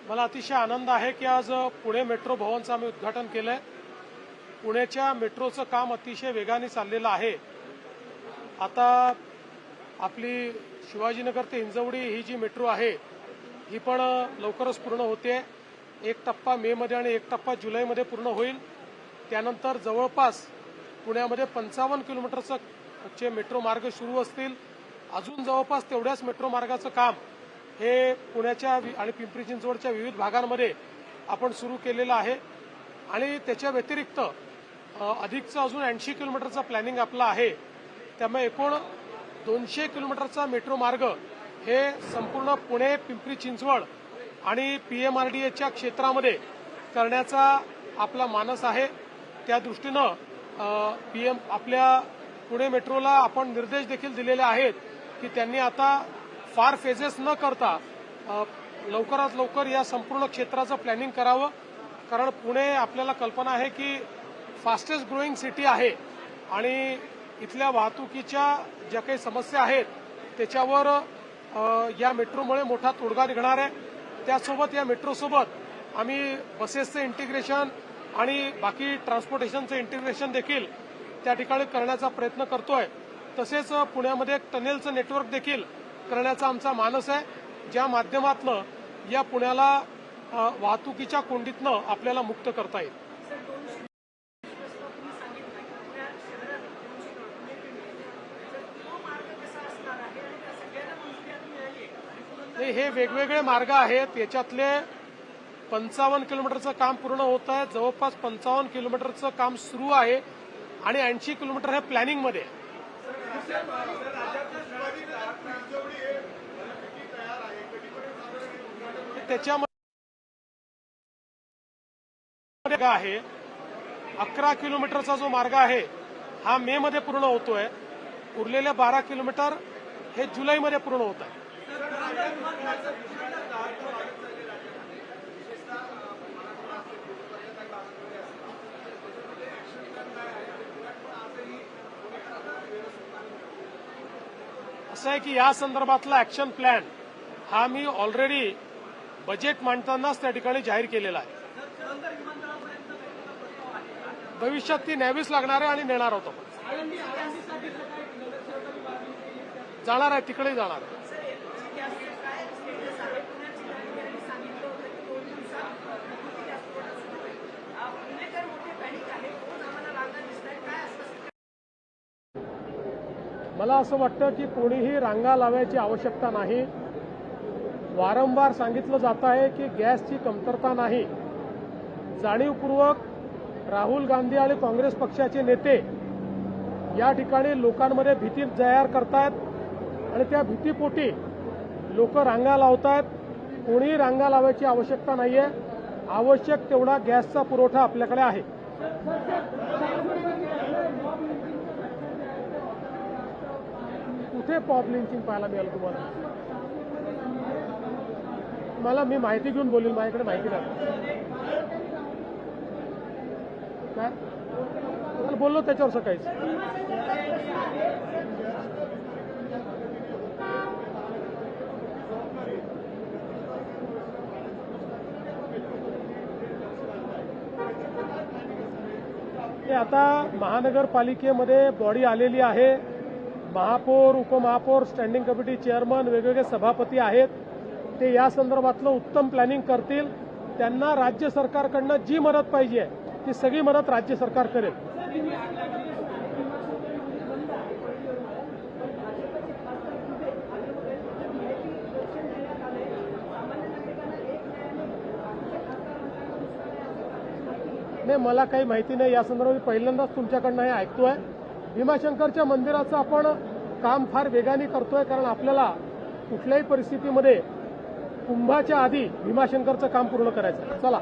मला अतिशय आनंद आहे की आज पुणे मेट्रो भवनचं आम्ही उद्घाटन केलंय। पुण्याच्या मेट्रोचं काम अतिशय वेगाने चाललेलं आहे। आता आपली शिवाजीनगर ते हिंजवडी ही जी मेट्रो आहे ही पण लवकरच पूर्ण होते। एक टप्पा मे मध्ये आणि एक टप्पा जुलैमध्ये पूर्ण होईल। त्यानंतर जवळपास पुण्यामध्ये 55 किलोमीटरचे मेट्रो मार्ग सुरू असतील। अजून जवळपास तेवढ्याच मेट्रो मार्गाचं काम हे पुण्याच्या आणि पिंपरी चिंचवडच्या विविध भागांमध्ये आपण सुरू केलेलं आहे। आणि त्याच्या व्यतिरिक्त अधिकचं अजून 80 किलोमीटरचा प्लॅनिंग आपला आहे। त्यामुळे एकूण 200 किलोमीटरचा मेट्रो मार्ग हे संपूर्ण पुणे पिंपरी चिंचवड आणि पीएमआरडीएच्या क्षेत्रामध्ये करण्याचा आपला मानस आहे। त्या दृष्टीनं आपल्या पुणे मेट्रोला आपण निर्देश देखील दिलेले आहेत की त्यांनी आता फार फेजेस न करता लवकरात लवकर या संपूर्ण क्षेत्राचं प्लॅनिंग करावं। कारण पुणे आपल्याला कल्पना आहे की फास्टेस्ट ग्रोईंग सिटी आहे आणि इथल्या वाहतुकीच्या ज्या काही समस्या आहेत त्याच्यावर या मेट्रोमुळे मोठा तोडगा निघणार आहे। त्यासोबत या मेट्रोसोबत आम्ही बसेसचं इंटिग्रेशन आणि बाकी ट्रान्सपोर्टेशनचं इंटिग्रेशन देखील त्या ठिकाणी करण्याचा प्रयत्न करतोय। तसेच पुण्यामध्ये एक टनेलचं नेटवर्क देखील करण्याचा आमचा मानस आहे, ज्या माध्यमातून या पुण्याला वाहतुकीच्या कोंडीतनं आपल्याला मुक्त करता येईल। हे वेगवेगळे मार्ग आहेत। याच्यातले 55 किलोमीटरचं काम पूर्ण होत आहे। जवळपास 55 किलोमीटरचं काम सुरू आहे आणि 80 किलोमीटर हे प्लॅनिंगमध्ये आहे। त्याच्यामध्ये आहे 11 किलोमीटरचा जो मार्ग आहे हा मे मध्ये पूर्ण होतोय। उरलेले 12 किलोमीटर हे जुलैमध्ये पूर्ण होत आहे। असं आहे की या संदर्भातला ऍक्शन प्लॅन हा मी ऑलरेडी बजेट मांडतानाच त्या ठिकाणी जाहीर केलेला आहे। भविष्यात ती न्यावीच लागणार आहे आणि नेणार होतो जाणार आहे, तिकडे जाणार आहे। मला असं वाटतं की कोणीही रांगा लावायची आवश्यकता नाही। वारंवार सांगितलं जात आहे की गॅसची कमतरता नाही। जाणीवपूर्वक राहुल गांधी आणि काँग्रेस पक्षाचे नेते या ठिकाणी लोकांमध्ये भीती जाहीर करतायत आणि त्या भीतीपोटी लोक रांगा लावतायत। कोणीही रांगा लावायची आवश्यकता नाहीये। आवश्यक तेवढा गॅसचा पुरवठा आपल्याकडे आहे। कुठे पॉप लिंचिंग पाहायला मिळालं तुम्हाला? मी माहिती घेऊन बोलेल, माझ्याकडे माहिती नाही। काय बोललो त्याच्यावर सकाळीच? आता महानगरपालिकेमध्ये बॉडी आलेली आहे। महापौर, उपमहापौर, स्टँडिंग कमिटी चेअरमन, वेगवेगळे सभापती आहेत। ते या संदर्भातलं उत्तम प्लॅनिंग करतील। त्यांना राज्य सरकारकडनं जी मदत पाहिजे ती सगळी मदत राज्य सरकार करेल। नाही, मला काही माहिती नाही या संदर्भात। पहिल्यांदाच तुमच्याकडनं हे ऐकतोय। भीमाशंकरच्या मंदिराचं आपण काम फार वेगाने करतोय, कारण आपल्याला कुठल्याही परिस्थितीमध्ये कुंभाच्या आधी भीमाशंकरचं काम पूर्ण करायचं। चला।